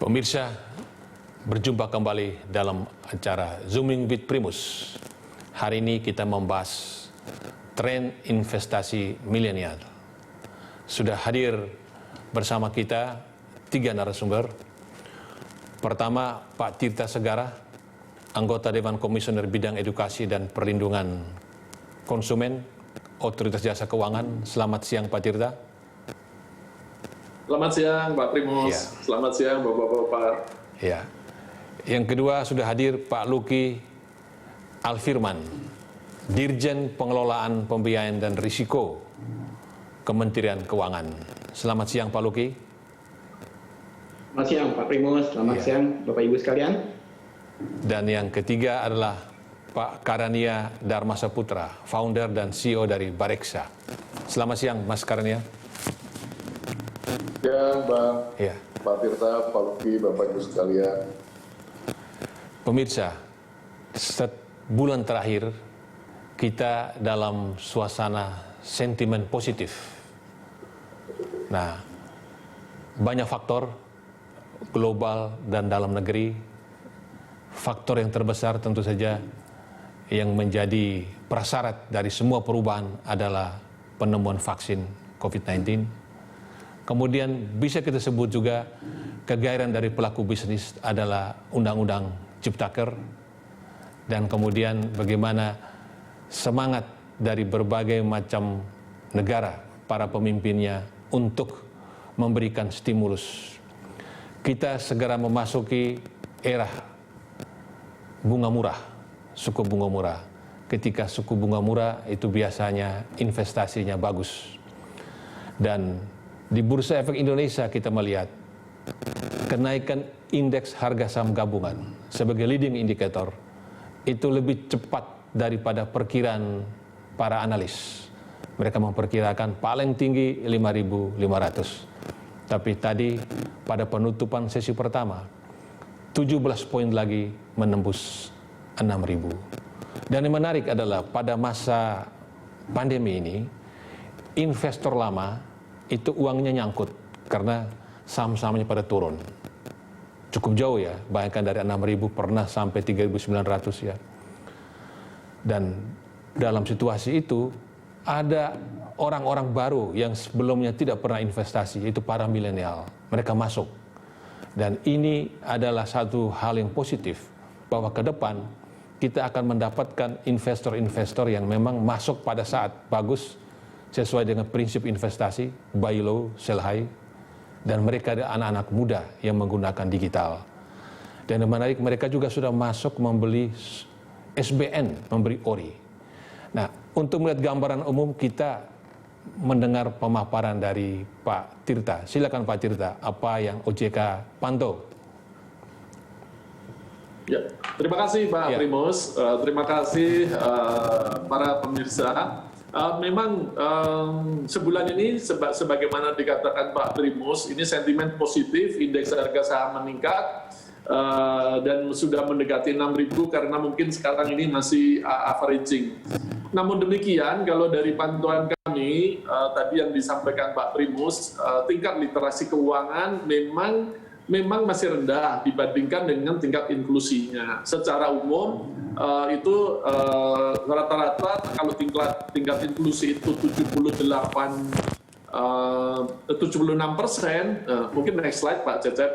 Pemirsa, berjumpa kembali dalam acara Zooming with Primus. Hari ini kita membahas tren investasi milenial. Sudah hadir bersama kita 3 narasumber. Pertama, Pak Tirta Segara, anggota Dewan Komisioner Bidang Edukasi dan Perlindungan Konsumen, Otoritas Jasa Keuangan. Selamat siang, Pak Tirta. Selamat siang, Pak Primus. Ya. Selamat siang, Bapak-Bapak. Ya. Yang kedua sudah hadir Pak Luki Alfirman, Dirjen Pengelolaan Pembiayaan dan Risiko, Kementerian Keuangan. Selamat siang, Pak Luki. Selamat siang, Pak Primus. Selamat siang, Bapak Ibu sekalian. Dan yang ketiga adalah Pak Karania Dharma Saputra, founder dan CEO dari Bareksa. Selamat siang, Mas Karania. Ya, Bang. Ya. Pak Tirta, Pak Luki, Bapak Ibu sekalian. Pemirsa, bulan terakhir kita dalam suasana sentimen positif. Nah, banyak faktor global dan dalam negeri. Faktor yang terbesar tentu saja yang menjadi prasyarat dari semua perubahan adalah penemuan vaksin COVID-19. Kemudian bisa kita sebut juga kegairan dari pelaku bisnis adalah Undang-Undang Ciptaker, dan kemudian bagaimana semangat dari berbagai macam negara, para pemimpinnya untuk memberikan stimulus. Kita segera memasuki era bunga murah, suku bunga murah. Ketika suku bunga murah itu biasanya investasinya bagus. Dan di Bursa Efek Indonesia kita melihat kenaikan indeks harga saham gabungan sebagai leading indicator itu lebih cepat daripada perkiraan para analis. Mereka memperkirakan paling tinggi 5.500. Tapi tadi pada penutupan sesi pertama 17 poin lagi menembus 6.000. Dan yang menarik adalah pada masa pandemi ini investor lama itu uangnya nyangkut karena saham-sahamnya pada turun. Cukup jauh ya, bayangkan dari 6.000 pernah sampai 3.900 ya. Dan dalam situasi itu ada orang-orang baru yang sebelumnya tidak pernah investasi, yaitu para milenial. Mereka masuk. Dan ini adalah satu hal yang positif, bahwa ke depan kita akan mendapatkan investor-investor yang memang masuk pada saat bagus, sesuai dengan prinsip investasi, buy low, sell high, dan mereka ada anak-anak muda yang menggunakan digital. Dan yang menarik, mereka juga sudah masuk membeli SBN, memberi ORI. Nah, untuk melihat gambaran umum, kita mendengar pemaparan dari Pak Tirta. Silakan Pak Tirta, apa yang OJK pantau? Ya, terima kasih Pak Primus. Terima kasih para pemirsa. Memang sebulan ini sebagaimana dikatakan Pak Primus, ini sentimen positif, indeks harga saham meningkat dan sudah mendekati 6.000 karena mungkin sekarang ini masih averaging. Namun demikian, kalau dari pantauan kami tadi yang disampaikan Pak Primus, tingkat literasi keuangan memang masih rendah dibandingkan dengan tingkat inklusinya. Secara umum itu rata-rata kalau tingkat inklusi itu 76%, mungkin next slide Pak Cecep,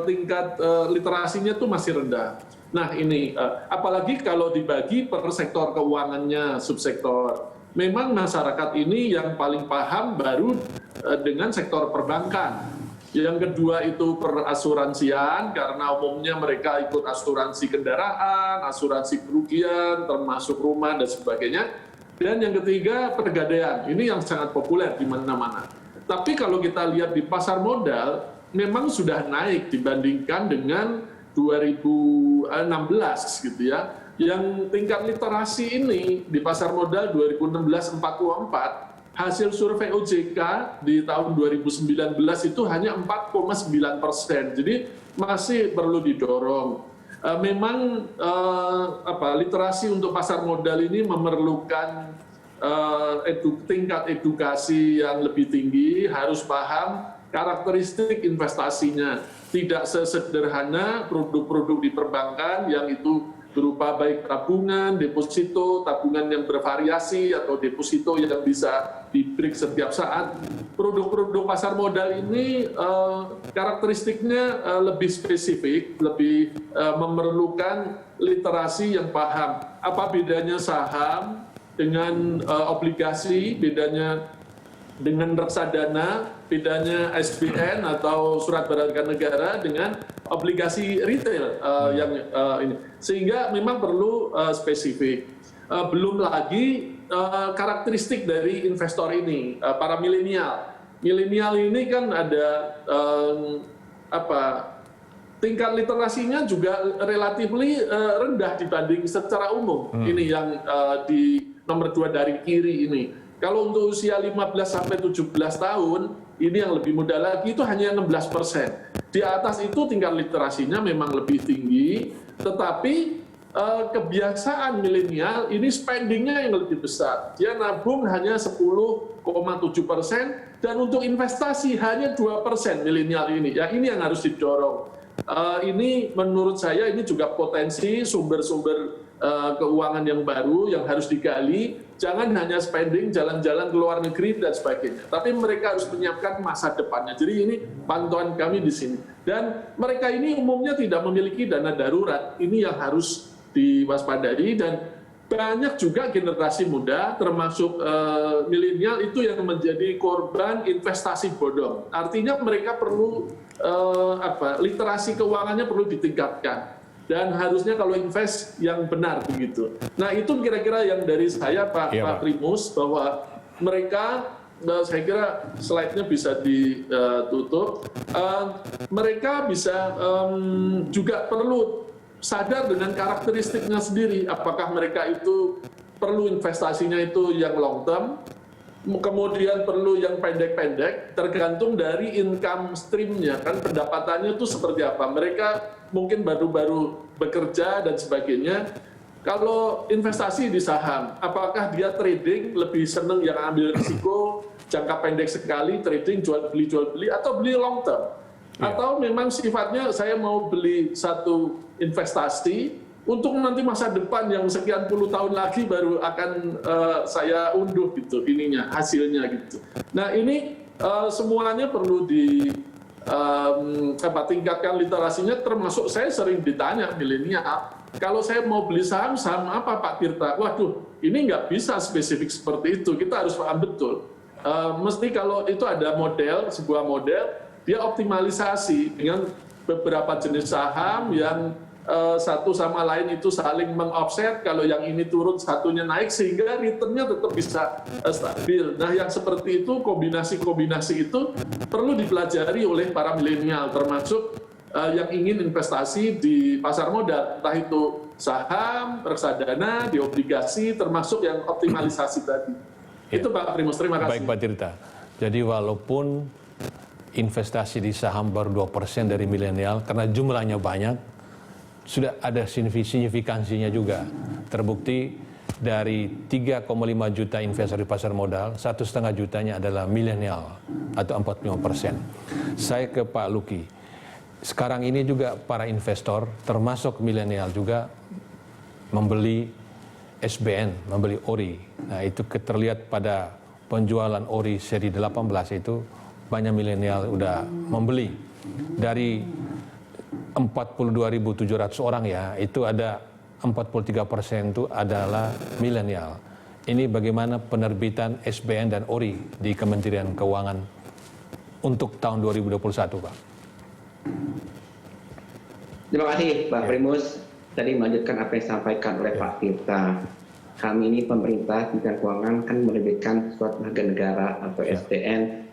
tingkat literasinya itu masih rendah. Nah ini apalagi kalau dibagi per sektor keuangannya, subsektor. Memang masyarakat ini yang paling paham baru dengan sektor perbankan. Yang kedua itu perasuransian, karena umumnya mereka ikut asuransi kendaraan, asuransi kerugian, termasuk rumah dan sebagainya. Dan yang ketiga pegadaian, ini yang sangat populer di mana-mana. Tapi kalau kita lihat di pasar modal, memang sudah naik dibandingkan dengan 2016 gitu ya. Yang tingkat literasi ini di pasar modal 2016 44, hasil survei OJK di tahun 2019 itu hanya 4,9%. Jadi masih perlu didorong. Memang literasi untuk pasar modal ini memerlukan tingkat edukasi yang lebih tinggi, harus paham karakteristik investasinya. Tidak sesederhana produk-produk di perbankan yang itu berupa baik tabungan, deposito, tabungan yang bervariasi, atau deposito yang bisa di-break setiap saat. Produk-produk pasar modal ini karakteristiknya lebih spesifik, lebih memerlukan literasi yang paham. Apa bedanya saham dengan obligasi, bedanya dengan reksadana, bedanya SBN atau surat berharga negara dengan obligasi retail yang ini, sehingga memang perlu spesifik. Belum lagi karakteristik dari investor ini, para milenial. Milenial ini kan ada tingkat literasinya juga relatif rendah dibanding secara umum. Ini yang di nomor 2 dari kiri ini. Kalau untuk usia 15 sampai 17 tahun, ini yang lebih muda lagi itu hanya 16%. Di atas itu tingkat literasinya memang lebih tinggi, tetapi kebiasaan milenial ini spendingnya yang lebih besar. Dia nabung hanya 10,7% dan untuk investasi hanya 2% milenial ini. Ya, ini yang harus didorong. Ini menurut saya ini juga potensi sumber-sumber keuangan yang baru yang harus digali. Jangan hanya spending, jalan-jalan ke luar negeri dan sebagainya. Tapi mereka harus menyiapkan masa depannya. Jadi ini pantauan kami di sini. Dan mereka ini umumnya tidak memiliki dana darurat. Ini yang harus diwaspadai, dan banyak juga generasi muda termasuk milenial itu yang menjadi korban investasi bodong. Artinya mereka perlu literasi keuangannya perlu ditingkatkan. Dan harusnya kalau invest yang benar begitu. Nah itu kira-kira yang dari saya Pak Primus, bahwa mereka, saya kira slide-nya bisa ditutup, mereka bisa juga perlu sadar dengan karakteristiknya sendiri. Apakah mereka itu perlu investasinya itu yang long term, kemudian perlu yang pendek-pendek, tergantung dari income stream-nya, kan pendapatannya itu seperti apa. Mereka mungkin baru-baru bekerja dan sebagainya. Kalau investasi di saham, apakah dia trading lebih senang yang ambil risiko jangka pendek sekali, trading jual beli, atau beli long term? Atau memang sifatnya saya mau beli satu investasi untuk nanti masa depan yang sekian puluh tahun lagi baru akan saya unduh gitu ininya, hasilnya gitu. Nah ini semuanya perlu tingkatkan literasinya, termasuk saya sering ditanya milenial, kalau saya mau beli saham, saham apa Pak Tirta? Waduh, ini nggak bisa spesifik seperti itu, kita harus paham betul. Mesti kalau itu ada model, sebuah model, dia optimalisasi dengan beberapa jenis saham yang satu sama lain itu saling meng-offset, kalau yang ini turun satunya naik sehingga returnnya tetap bisa stabil. Nah yang seperti itu, kombinasi-kombinasi itu perlu dipelajari oleh para milenial, termasuk yang ingin investasi di pasar modal, entah itu saham, reksadana, di obligasi, termasuk yang optimalisasi tadi. Itu Pak Primus, terima kasih. Baik Pak Tirta, jadi walaupun investasi di saham baru 2% dari milenial, karena jumlahnya banyak, sudah ada signifikansinya juga. Terbukti dari 3,5 juta investor di pasar modal, 1,5 jutanya adalah milenial atau 45%. Saya ke Pak Luki. Sekarang ini juga para investor, termasuk milenial juga, membeli SBN, membeli ORI. Nah itu terlihat pada penjualan ORI seri 18 itu, banyak milenial udah membeli. Dari 42.700 orang ya, itu ada 43% itu adalah milenial. Ini bagaimana penerbitan SBN dan ORI di Kementerian Keuangan untuk tahun 2021, Pak? Terima kasih Pak Primus. Tadi melanjutkan apa yang disampaikan oleh Pak Tirta. Kami ini pemerintah Kementerian Keuangan kan menerbitkan surat harga negara atau SBN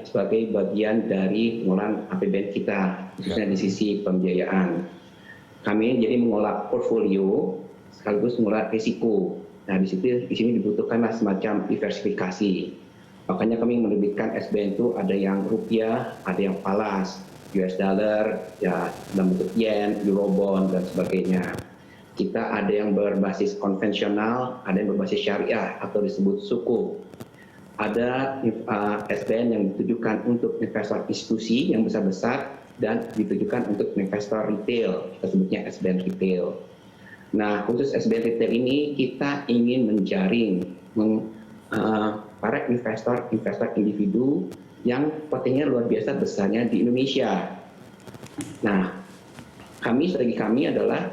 sebagai bagian dari pengelolaan APBN kita, khususnya di sisi pembiayaan. Kami jadi mengolah portfolio sekaligus mengolah risiko. Nah, di sini dibutuhkanlah semacam diversifikasi. Makanya kami menerbitkan SBN itu ada yang rupiah, ada yang falas, US dollar, ya dalam bentuk yen, eurobond dan sebagainya. Kita ada yang berbasis konvensional, ada yang berbasis syariah atau disebut sukuk. ada SBN yang ditujukan untuk investor institusi yang besar-besar dan ditujukan untuk investor retail, kita sebutnya SBN retail. Nah, khusus SBN retail ini kita ingin menjaring para investor individu yang potensinya luar biasa besarnya di Indonesia. Nah, strategi kami adalah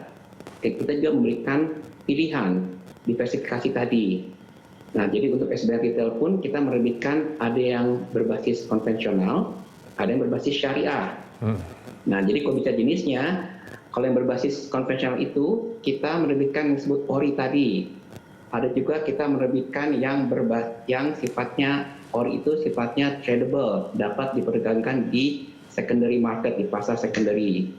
kita juga memberikan pilihan diversifikasi tadi. Nah, jadi untuk SBN retail pun kita menerbitkan ada yang berbasis konvensional, ada yang berbasis syariah. Nah, jadi kalau bicara jenisnya, kalau yang berbasis konvensional itu kita menerbitkan yang disebut ORI tadi. Ada juga kita menerbitkan yang sifatnya ORI itu sifatnya tradable, dapat diperdagangkan di secondary market, di pasar secondary.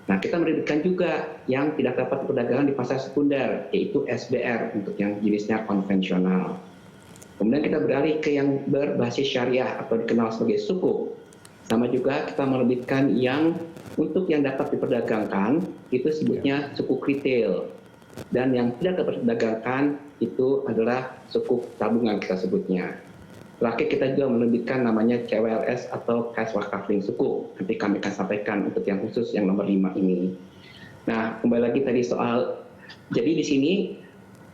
Nah, kita menerbitkan juga yang tidak dapat diperdagangkan di pasar sekunder, yaitu SBR untuk yang jenisnya konvensional. Kemudian kita beralih ke yang berbasis syariah atau dikenal sebagai sukuk. Sama juga kita menerbitkan yang untuk yang dapat diperdagangkan itu sebutnya sukuk retail. Dan yang tidak dapat diperdagangkan itu adalah sukuk tabungan kita sebutnya. Terakhir kita juga menerbitkan namanya CWLS atau Cash Wakafling Sukuk. Nanti kami akan sampaikan untuk yang khusus yang nomor 5 ini. Nah, kembali lagi tadi soal, jadi di sini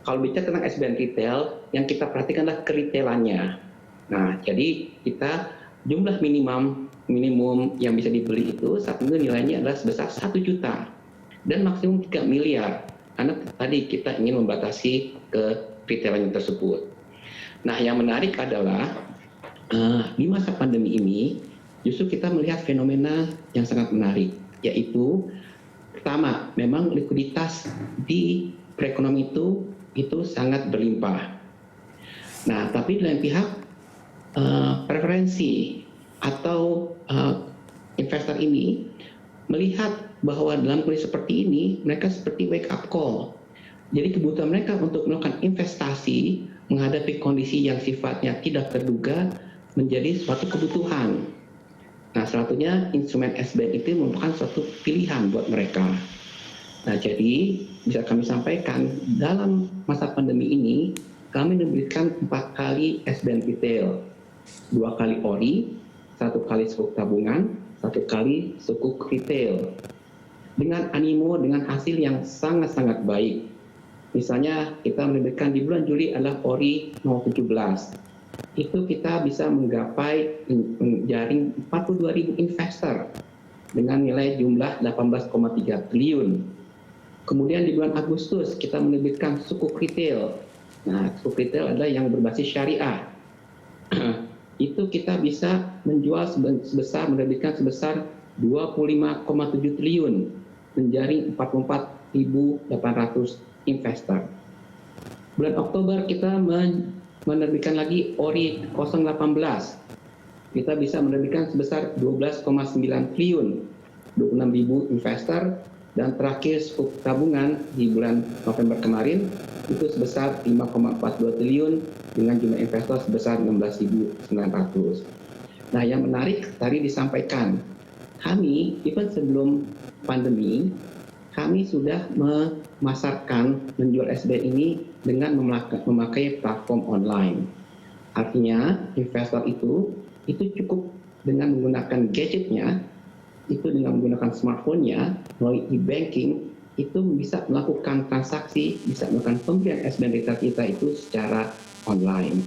kalau bicara tentang SBN retail, yang kita perhatikan adalah keretailannya. Nah, jadi kita jumlah minimum yang bisa dibeli itu saat ini nilainya adalah sebesar 1 juta dan maksimum 3 miliar. Karena tadi kita ingin membatasi ke retailannya tersebut. Nah, yang menarik adalah di masa pandemi ini justru kita melihat fenomena yang sangat menarik, yaitu pertama, memang likuiditas di perekonomian itu sangat berlimpah. Nah, tapi di lain pihak preferensi atau investor ini melihat bahwa dalam kondisi seperti ini mereka seperti wake up call. Jadi kebutuhan mereka untuk melakukan investasi menghadapi kondisi yang sifatnya tidak terduga menjadi suatu kebutuhan. Nah, salah satunya instrumen SBN itu merupakan suatu pilihan buat mereka. Nah, jadi bisa kami sampaikan dalam masa pandemi ini kami memberikan 4 kali SBN retail, 2 kali ORI, 1 kali sukuk tabungan, 1 kali sukuk retail. Dengan animo, dengan hasil yang sangat-sangat baik. Misalnya kita menerbitkan di bulan Juli adalah ORI 017. Itu kita bisa menggapai menjaring 42.000 investor dengan nilai jumlah 18,3 triliun. Kemudian di bulan Agustus kita menerbitkan sukuk retail. Nah, sukuk retail adalah yang berbasis syariah. Itu kita bisa menjual menerbitkan sebesar 25,7 triliun, menjaring 44.800 investor. Bulan Oktober kita menerbitkan lagi ORI 018. Kita bisa menerbitkan sebesar 12,9 triliun, 26.000 investor, dan terakhir sukuk tabungan di bulan November kemarin itu sebesar 5,42 triliun dengan jumlah investor sebesar 16.900. Nah, yang menarik tadi disampaikan, kami even sebelum pandemi kami sudah memasarkan menjual SBN ini dengan memakai platform online. Artinya investor itu cukup dengan menggunakan gadgetnya, itu dengan menggunakan smartphone-nya melalui e-banking itu bisa melakukan transaksi, bisa melakukan pembelian SBN retail kita itu secara online.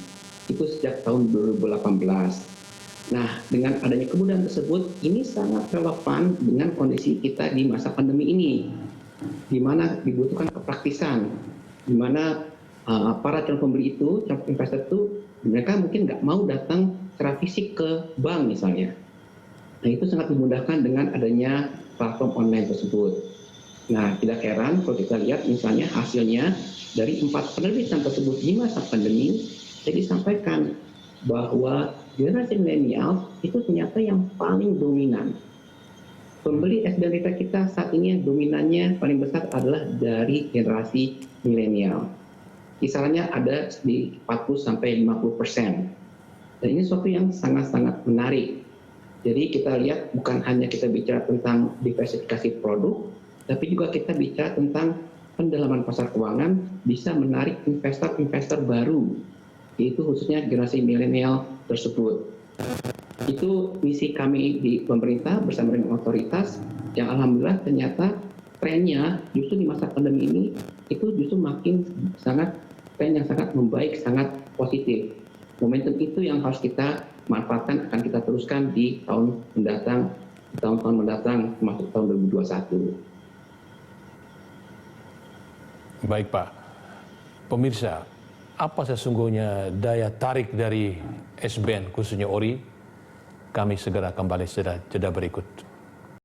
Itu sejak tahun 2018. Nah, dengan adanya kemudahan tersebut, ini sangat relevan dengan kondisi kita di masa pandemi ini, di mana dibutuhkan kepraktisan, di mana para calon pembeli itu, calon investor itu, mereka mungkin nggak mau datang secara fisik ke bank misalnya. Nah, itu sangat dimudahkan dengan adanya platform online tersebut. Nah, tidak heran kalau kita lihat misalnya hasilnya dari 4 penerbitan tersebut di masa pandemi, saya disampaikan bahwa generasi milenial itu ternyata yang paling dominan. Pembeli SBN retail kita saat ini yang dominannya paling besar adalah dari generasi milenial. Kisarannya ada di 40-50%. Dan ini suatu yang sangat-sangat menarik. Jadi kita lihat bukan hanya kita bicara tentang diversifikasi produk, tapi juga kita bicara tentang pendalaman pasar keuangan bisa menarik investor-investor baru yaitu khususnya generasi milenial tersebut. Itu misi kami di pemerintah bersama dengan otoritas yang alhamdulillah ternyata trennya justru di masa pandemi ini itu justru makin sangat tren yang sangat membaik, sangat positif. Momentum itu yang harus kita manfaatkan, akan kita teruskan di tahun mendatang, tahun-tahun mendatang, termasuk tahun 2021. Baik Pak, pemirsa, apa sesungguhnya daya tarik dari SBN khususnya ORI? Kami segera kembali setelah jeda berikut.